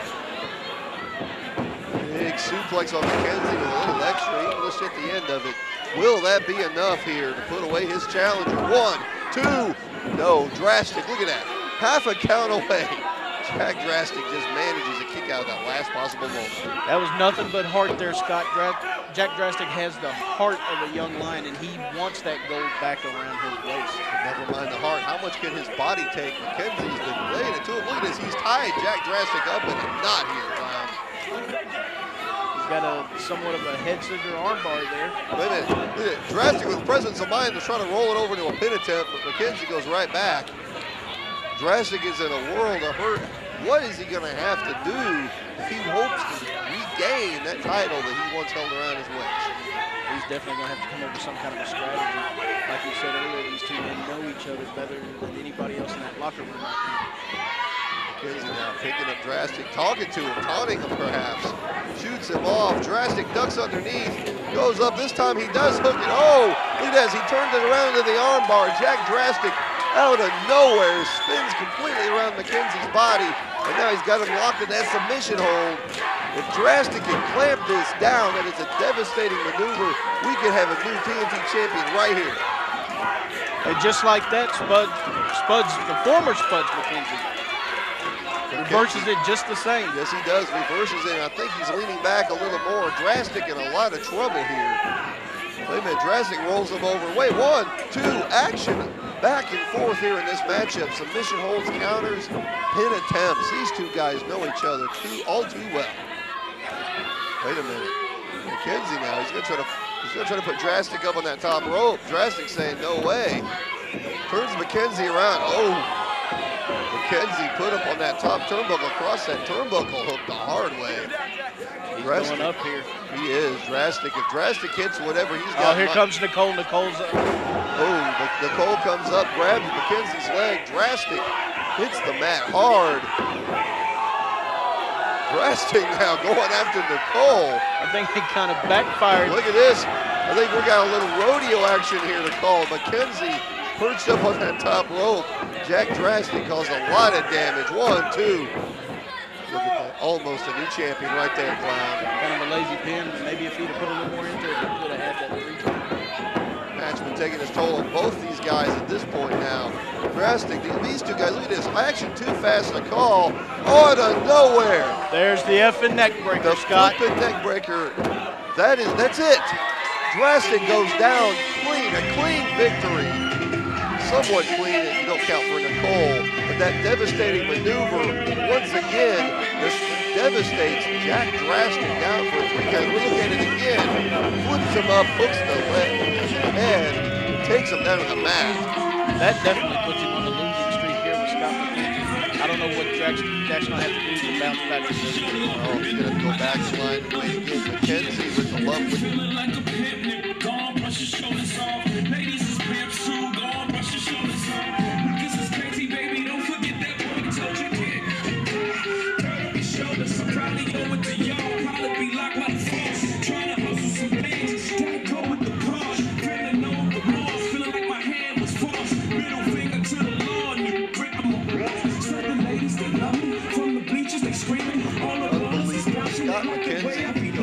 Big suplex on Mckenzie with a little extra English at the end of it. Will that be enough here to put away his challenger? 1, 2, no, Drastic, look at that. Half a count away. Jack Drastic just manages to kick out at that last possible moment. That was nothing but heart there, Scott. Jack Drastic has the heart of a young lion, and he wants that gold back around his waist. Never mind the heart. How much can his body take? Mckenzie's been laying it to him. Look at this. He's tied Jack Drastic up in a knot here, Clown. He's got a somewhat of a head scissor arm bar there. Wait a minute. Look at it. Drastic with presence of mind to try to roll it over to a pin attempt, but Mckenzie goes right back. Drastic is in a world of hurt. What is he going to have to do if he hopes to regain that title that he once held around his waist? He's definitely going to have to come up with some kind of a strategy. Like you said earlier, these two men know each other better than anybody else in that locker room right now. Mckenzie now picking up Drastic, talking to him, taunting him perhaps. Shoots him off. Drastic ducks underneath, goes up. This time he does hook it. Oh, look at this. He turned it around to the armbar. Jack Drastic out of nowhere spins completely around Mckenzie's body, and now he's got him locked in that submission hold. If Drastic can clamp this down, that is a devastating maneuver. We could have a new TNT champion right here. And just like that, the former Spuds Mckenzie reverses it just the same. Yes, he does. Reverses it. I think he's leaning back a little more. Drastic in a lot of trouble here. Wait a minute. Drastic rolls him over. Wait, 1, 2, action. Back and forth here in this matchup. Submission holds, counters, pin attempts. These two guys know each other all too well. Wait a minute. Mckenzie now. He's gonna try to put Drastic up on that top rope. Drastic saying no way. Turns Mckenzie around. Oh. Mckenzie put up on that top turnbuckle, across that turnbuckle hook the hard way. He's going up here. He is. Drastic. If Drastic hits whatever he's got. Oh, here comes Nicole. Nicole's up. Oh, Nicole comes up, grabs Mckenzie's leg. Drastic hits the mat hard. Drastic now going after Nicole. I think he kind of backfired. Look at this. I think we got a little rodeo action here to call. Mckenzie perched up on that top rope. Jack Drastic caused a lot of damage. 1, 2. Look at that. Almost a new champion right there, Clown. Kind of a lazy pin. Maybe if he'd have put a little more into it, he could have had that 3-2. Match been taking its toll on both these guys at this point now. Drastic, these two guys, look at this. Action too fast to call. Out of nowhere. There's the effing neck breaker, Scott. The flipping neck breaker. That's it. Drastic goes down clean, a clean victory. Somewhat clean if you don't count for Nicole. But that devastating maneuver, once again, this devastates Jack Drastic down for a 3 count. We look at it again. Flips him up, hooks the head, takes him down to the mat. That definitely puts him on the losing streak here with Scott Mckenzie. I don't know what Jack's going to have to do to bounce back from this. Oh, he's going to go back and line and wait again. Mckenzie with the love.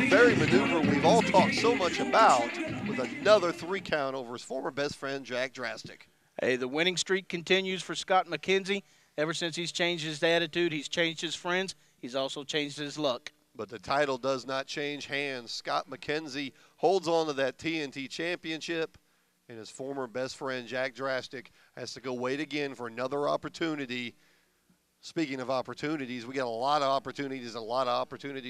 Very maneuver we've all talked so much about, with another 3 count over his former best friend, Jack Drastic. Hey, the winning streak continues for Scott Mckenzie. Ever since he's changed his attitude, he's changed his friends, he's also changed his luck. But the title does not change hands. Scott Mckenzie holds on to that TNT championship, and his former best friend, Jack Drastic, has to go wait again for another opportunity. Speaking of opportunities, we got a lot of opportunities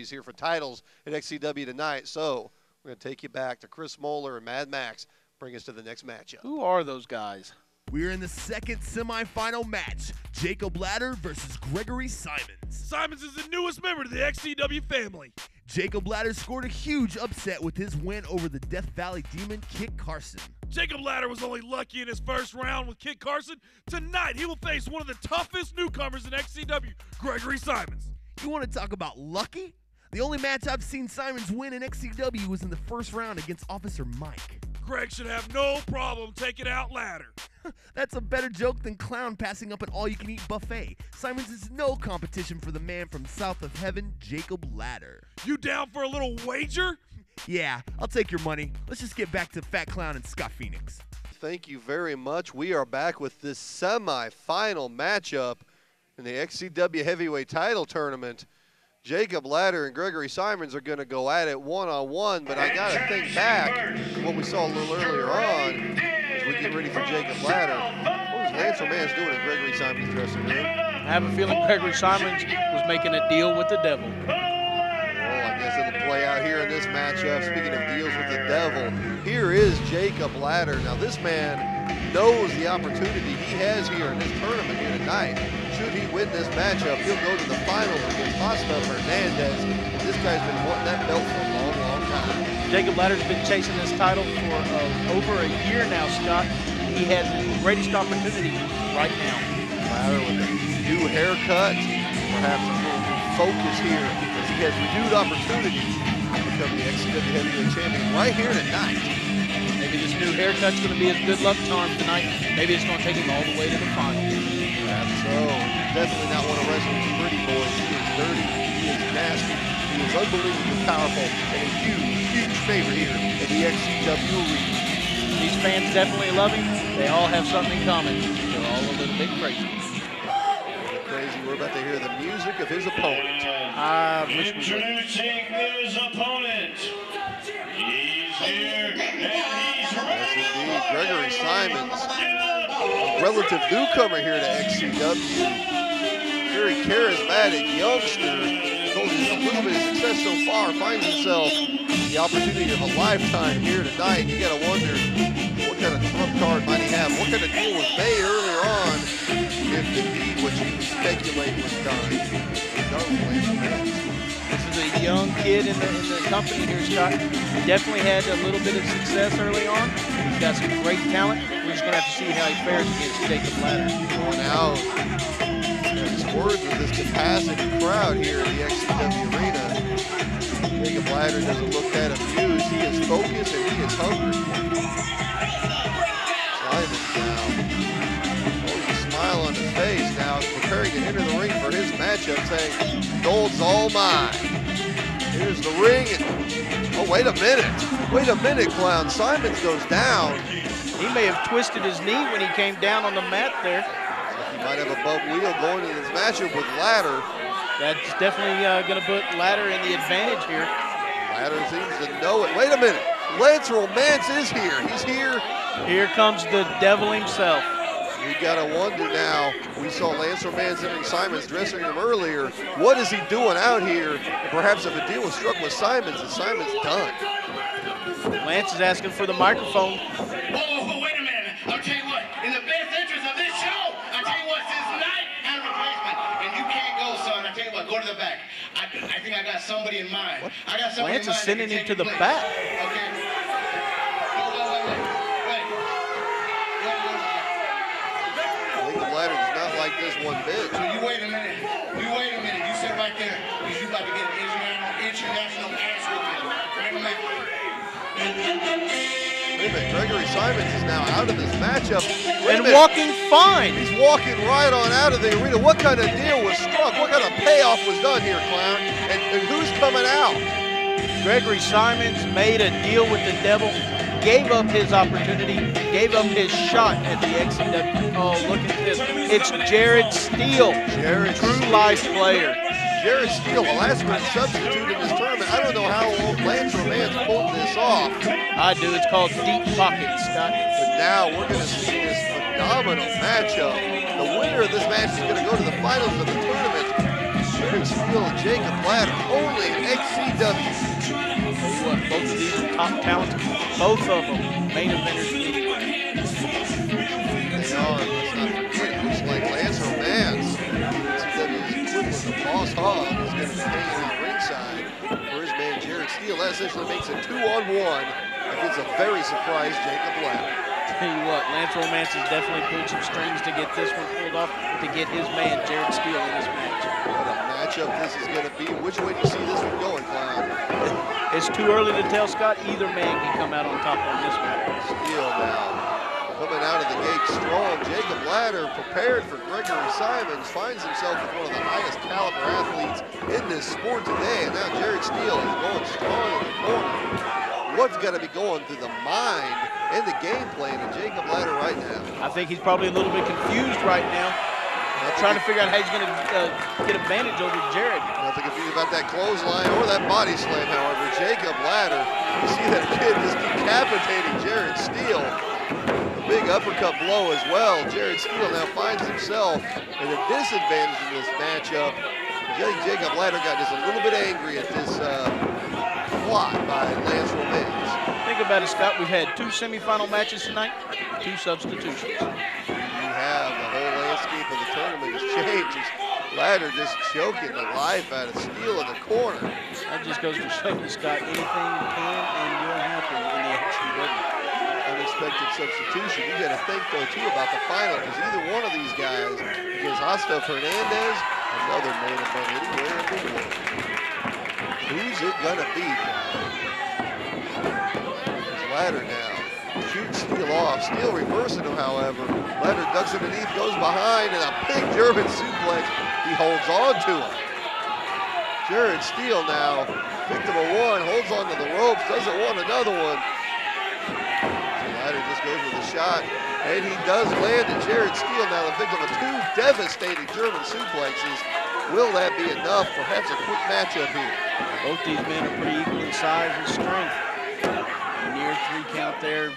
here for titles at XCW tonight. So we're going to take you back to Chris Moeller and Mad Max. Bring us to the next matchup. Who are those guys? We're in the second semifinal match. Jacob Ladder versus Gregory Simons. Simons is the newest member to the XCW family. Jacob Ladder scored a huge upset with his win over the Death Valley Demon, Kit Karson. Jacob Ladder was only lucky in his first round with Kit Karson. Tonight, he will face one of the toughest newcomers in XCW, Gregory Simons. You want to talk about lucky? The only match I've seen Simons win in XCW was in the first round against Officer Mike. Greg should have no problem taking out Ladder. That's a better joke than Clown passing up an all-you-can-eat buffet. Simons is no competition for the man from south of heaven, Jacob Ladder. You down for a little wager? Yeah, I'll take your money. Let's just get back to Fat Clown and Scott Phoenix. Thank you very much. We are back with this semi-final matchup in the XCW Heavyweight Title Tournament. Jacob Ladder and Gregory Simons are going to go at it one-on-one, but I got to think back to what we saw a little earlier on as we get ready for Jacob Ladder. What was Lance Romance doing in Gregory Simons' dressing room? I have a feeling Gregory Simons was making a deal with the devil. Well, I guess it'll play out here in this matchup. Speaking of deals with the devil, here is Jacob Ladder. Now, this man knows the opportunity he has here in this tournament here tonight. Should he win this matchup, he'll go to the finals against Hotstuff Hernandez. This guy's been wanting that belt for a long, long time. Jacob Ladder's been chasing this title for over a year now, Scott. He has his greatest opportunity right now. Ladder with a new haircut, perhaps a little focus here as he has renewed opportunity to become the XCW Heavyweight Champion right here tonight. Maybe this new haircut's going to be his good luck charm tonight. Maybe it's going to take him all the way to the final. Perhaps so. Definitely not one of wrestling's pretty boys. He is dirty, he is nasty, he is unbelievably powerful, and a huge, huge favorite here in the XCW arena. These fans definitely love him. They all have something in common. They're all a little bit crazy. Crazy. We're about to hear the music of his opponent. Introducing his opponent. He's here and he's Yes, ready. indeed. Gregory Simons, a relative newcomer here to XCW. Very charismatic youngster. Told you a little bit of success so far. Finds himself the opportunity of a lifetime here tonight. You got to wonder what kind of trump card might he have. What kind of deal was made earlier on if indeed what you speculate was done. This is a young kid in the company here, Scott. He definitely had a little bit of success early on. He's got some great talent. We're just going to have to see how he fares against Jacob Ladder. Going out. His words with this capacity crowd here in the XCW arena. Jacob Ladder doesn't look that amused. He is focused and he is hungry. Simons now. Oh, a smile on his face now, preparing to enter the ring for his matchup, saying, "Gold's all mine." Here's the ring. And, oh, wait a minute. Wait a minute, Clown. Simons goes down. He may have twisted his knee when he came down on the mat there. He might have a bump wheel going into this matchup with Ladder. That's definitely going to put Ladder in the advantage here. Ladder seems to know it. Wait a minute. Lance Romance is here. He's here. Here comes the devil himself. We gotta wonder now. We saw Lance Romance entering Simons' dressing room earlier. What is he doing out here? And perhaps if a deal was struck with Simons, is Simons done? Lance is asking for the microphone. Whoa, wait a minute. I'll tell you what, in the best interest of this show, I'll tell you what, since night has replacement, and you can't go, son. I'll tell you what, go to the back. I think I got somebody in mind. I got somebody Lance in mind. is sending him to the back. Okay. Jacob Ladder does not like this one bit. So you wait a minute. You wait a minute. You sit right there, because you about to get an international ass whooping. Right, man? Wait a minute, Gregory Simons is now out of this matchup. And walking fine. He's walking right on out of the arena. What kind of deal was struck? What kind of payoff was done here, Clown? And who's coming out? Gregory Simons made a deal with the devil, gave up his opportunity, gave up his shot at the XCW. Oh, look at this. It's Jared Steele, true life player. Jared Steele, the last man substitute in this tournament. I don't know how Lance Romance pulled this off. I do. It's called deep pockets, Scott. But now we're going to see this phenomenal matchup. The winner of this match is going to go to the finals of the tournament. Jared Steele and Jacob Ladder, only in XCW. What, both of these are top talents. Both of them main eventers. They are. hanging out ringside for his man Jared Steele. That essentially makes it 2-on-1 against a very surprised Jacob Ladder. Tell you what, Lance Romance has definitely pulled some strings to get this one pulled off to get his man Jared Steele in this match. What a matchup this is going to be. Which way do you see this one going, Clown? It's too early to tell, Scott. Either man can come out on top on this one. Steele now coming out of the gate strong. Jacob Ladder, prepared for Gregory Simons, finds himself with one of the highest caliber athletes in this sport today. And now Jared Steele is going strong in the corner. What's got to be going through the mind and the game plan of Jacob Ladder right now? I think he's probably a little bit confused right now. Trying to figure out how he's going to get advantage over Jared. Nothing confused about that clothesline or that body slam, however. Jacob Ladder, you see that kid just decapitating Jared Steele. A big uppercut blow as well. Jared Steele now finds himself at a disadvantage in this matchup. I think Jacob Ladder got just a little bit angry at this plot by Lance Romance. Think about it, Scott. We've had 2 semifinal matches tonight, 2 substitutions. You have the whole landscape of the tournament has changed. Ladder just choking the life out of Steele in the corner. That just goes to show you, Scott, anything can and will happen in the XCW. Unexpected substitution. You got to think, though, too, about the final, because either one of these guys, against Hotstuff Hernandez, another main event anywhere in the world. Who's it going to be, It's Ladder now. Shoots Steele off. Steele reversing him, however. Ladder ducks underneath, goes behind, and a big German suplex. He holds on to him. Jared Steele now, victim of one, holds on to the ropes, doesn't want another one. So Ladder just goes with a shot, and he does land at Jared Steele, now the victim of 2 devastating German suplexes. Will that be enough? Perhaps a quick matchup here. Both these men are pretty equal in size and strength. Near 3 count there.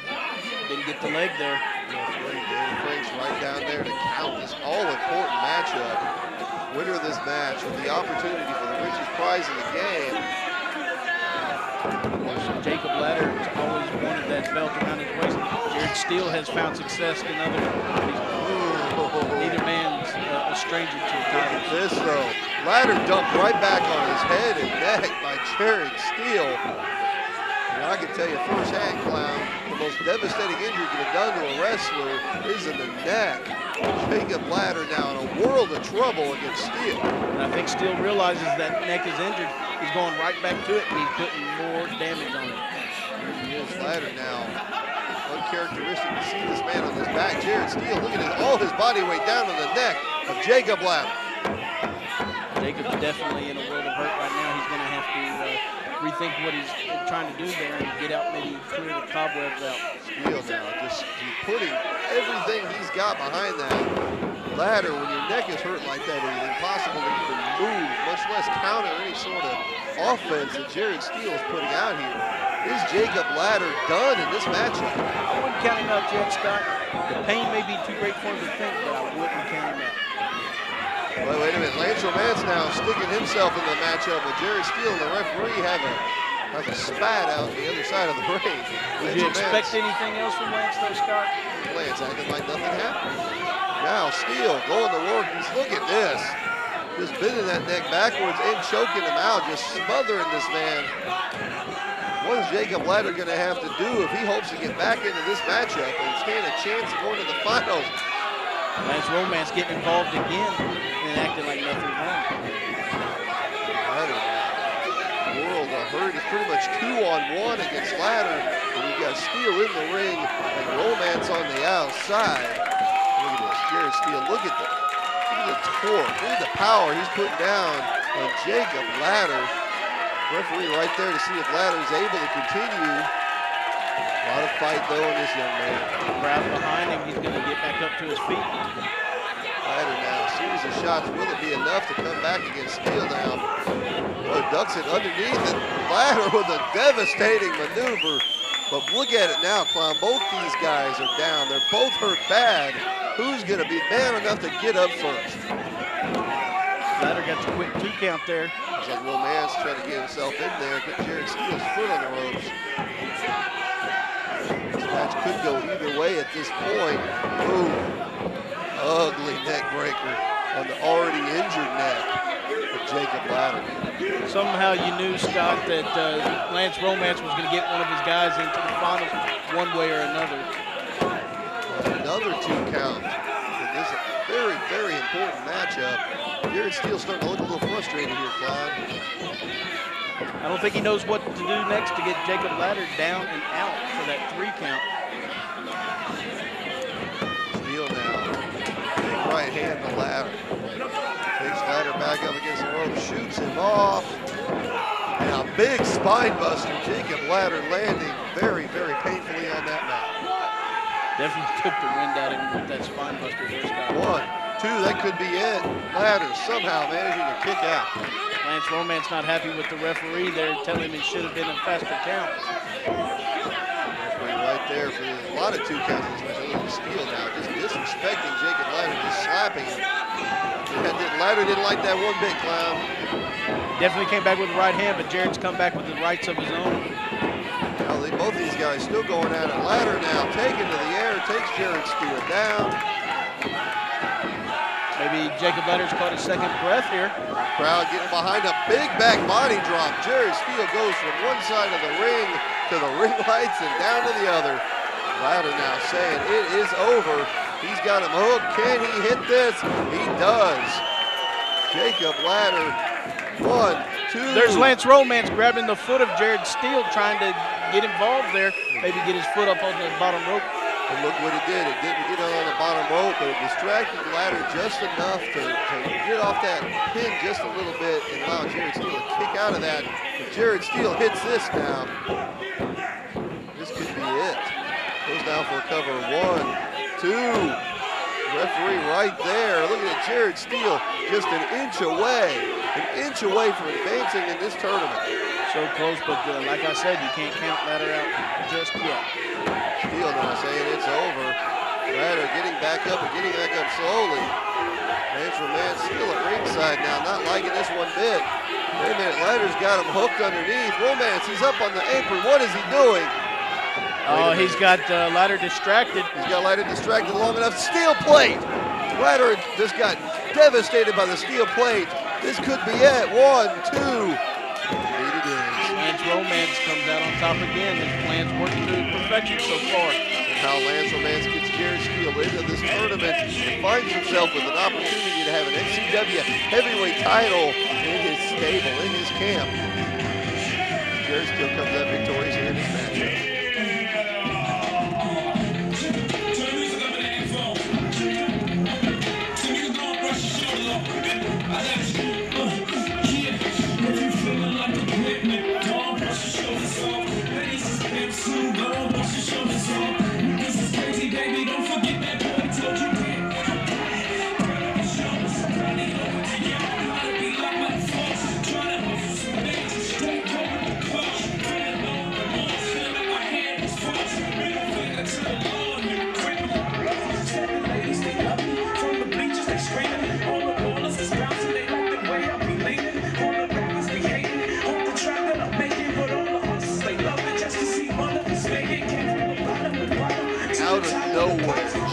Didn't get the leg there. Frank's right down there to count this all-important matchup. Winner of this match with the opportunity for the richest prize in the game. Jacob Ladder has always wanted that belt around his waist. Jared Steele has found success in other companies. Neither man's a stranger to a title. This though, Ladder dumped right back on his head and neck by Jared Steele. And I can tell you firsthand, Clown, the most devastating injury you could have done to a wrestler is in the neck. Jacob Ladder now in a world of trouble against Steele. And I think Steele realizes that neck is injured. He's going right back to it, and he's putting more damage on it. There he is, Ladder now. Uncharacteristic to see this man on his back. Jared Steele, look at all his body weight down on the neck of Jacob Ladder. Jacob's definitely in a world of hurt right now. He's going to have to rethink what he's trying to do there and get out, maybe clear the cobwebs out. Steele now just putting everything he's got behind that. Ladder, when your neck is hurt like that, it is impossible to even move, much less counter any sort of offense that Jared Steele is putting out here. Is Jacob Ladder done in this matchup? I wouldn't count him out yet, Scott. The pain may be too great for him to think, but I wouldn't count him out. Well, wait a minute. Lance Romance now sticking himself in the matchup with Jared Steele and the referee have a spat out on the other side of the ring. Would you expect anything else from Lance, though, Scott? Lance acting like nothing happened. Now Steele going to work. Look at this. Just bending that neck backwards and choking him out, just smothering this man. What is Jacob Ladder going to have to do if he hopes to get back into this matchup and stand a chance of going to the finals? Lance Romance getting involved again and acting like nothing wrong. Ladder, world of hurt is pretty much 2-on-1 against Ladder. And you've got Steele in the ring and Romance on the outside. Look at this, Jared Steele, look at the torque, look at the power he's putting down on Jacob Ladder. Referee right there to see if Ladder is able to continue. A lot of fight though in this young man. Crowd behind him, he's going to get back up to his feet. Ladder now, series of shots, will it be enough to come back against Steele now? Oh, ducks it underneath and Ladder with a devastating maneuver. But look at it now, Clown, both these guys are down. They're both hurt bad. Who's going to be man enough to get up first? Ladder got the quick 2 count there. Looks like Romance trying to get himself in there, get Jared Steele's foot on the ropes. This match could go either way at this point. Ooh, ugly neck breaker on the already injured neck. The Jacob Ladder. Somehow you knew, Scott, that Lance Romance was going to get one of his guys into the finals one way or another. Another 2 count. And this is a very, very important matchup. Jared Steele starting to look a little frustrated here, Clyde. I don't think he knows what to do next to get Jacob Ladder down and out for that 3 count. Steele now. Big right hand to Ladder. Takes Ladder back up against the rope, shoots him off. And a big spine buster. Jacob Ladder landing very, very painfully on that mat. Definitely took the wind out of him with that spine buster there, Scott. 1, 2, that could be it. Ladder somehow managing to kick out. Lance Romance not happy with the referee there, telling him it should have been a faster count. Referee right there for a lot of 2 counts in this match. Look at Steele now, just disrespecting Jacob Ladder, just slapping him. Ladder didn't like that one bit, Clown. Definitely came back with the right hand, but Jared's come back with the rights of his own. Now, both these guys still going at it. Ladder now taken to the air, takes Jared Steele down. Maybe Jacob Ladder's caught a second breath here. Crowd getting behind a big back body drop. Jared Steele goes from one side of the ring to the ring lights and down to the other. Ladder now saying it is over. He's got him hooked. Can he hit this? He does. Jacob Ladder, 1, 2. There's Lance Romance grabbing the foot of Jared Steele, trying to get involved there. Maybe get his foot up on the bottom rope. And look what it did. It didn't get on the bottom rope, but it distracted Ladder just enough to get off that pin just a little bit and allow Jared Steele to kick out of that. If Jared Steele hits this now, this could be it. Goes down for a cover. 1, 2. Referee right there. Look at Jared Steele just an inch away from advancing in this tournament. So close, but like I said, you can't count Ladder out just yet. Steele now saying it's over. Ladder getting back up and getting back up slowly. Lance Romance still at ringside now, not liking this one bit. Wait a minute, Ladder's got him hooked underneath. Romance, he's up on the apron. What is he doing? Oh, he's got Ladder distracted. He's got Ladder distracted long enough. Steel plate. Ladder just got devastated by the steel plate. This could be it. 1, 2. Lance Romance comes out on top again. His plan's working to perfection so far. And how Lance Romance gets Jared Steele into this tournament and finds himself with an opportunity to have an XCW heavyweight title in his stable, in his camp. Jared Steele comes out victorious here in this matchup.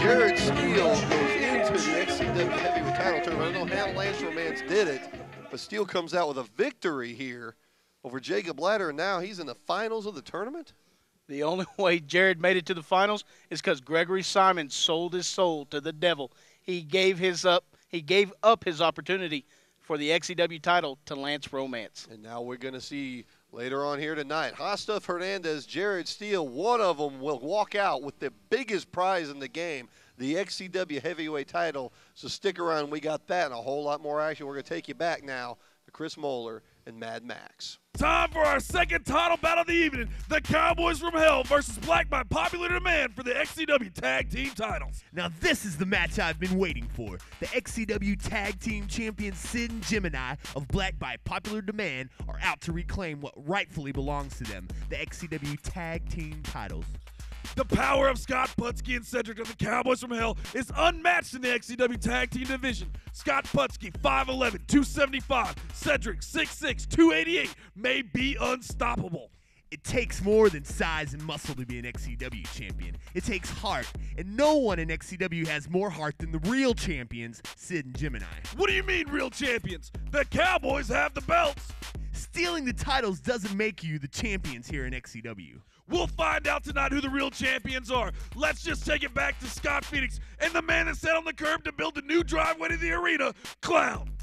Jared Steele goes into the XCW heavyweight title tournament. I don't know how Lance Romance did it, but Steele comes out with a victory here over Jacob Ladder, and now he's in the finals of the tournament? The only way Jared made it to the finals is because Gregory Simon sold his soul to the devil. He gave up his opportunity for the XCW title to Lance Romance. And now we're going to see later on here tonight, Hotstuff Hernandez, Jared Steele, one of them will walk out with the biggest prize in the game, the XCW heavyweight title. So stick around. We got that and a whole lot more action. We're going to take you back now to Chris Moeller and Mad Max. Time for our second title battle of the evening. The Cowboys from Hell versus Black by popular demand for the XCW Tag Team titles. Now this is the match I've been waiting for. The XCW Tag Team Champions Sid and Gemini of Black by popular demand are out to reclaim what rightfully belongs to them, the XCW Tag Team titles. The power of Scott Putski and Cedric of the Cowboys from Hell is unmatched in the XCW Tag Team division. Scott Putski, 5'11", 275. Cedric, 6'6", 288, may be unstoppable. It takes more than size and muscle to be an XCW champion. It takes heart, and no one in XCW has more heart than the real champions, Sid and Gemini. What do you mean, real champions? The Cowboys have the belts. Stealing the titles doesn't make you the champions here in XCW. We'll find out tonight who the real champions are. Let's just take it back to Scott Phoenix and the man that sat on the curb to build a new driveway to the arena, Clown.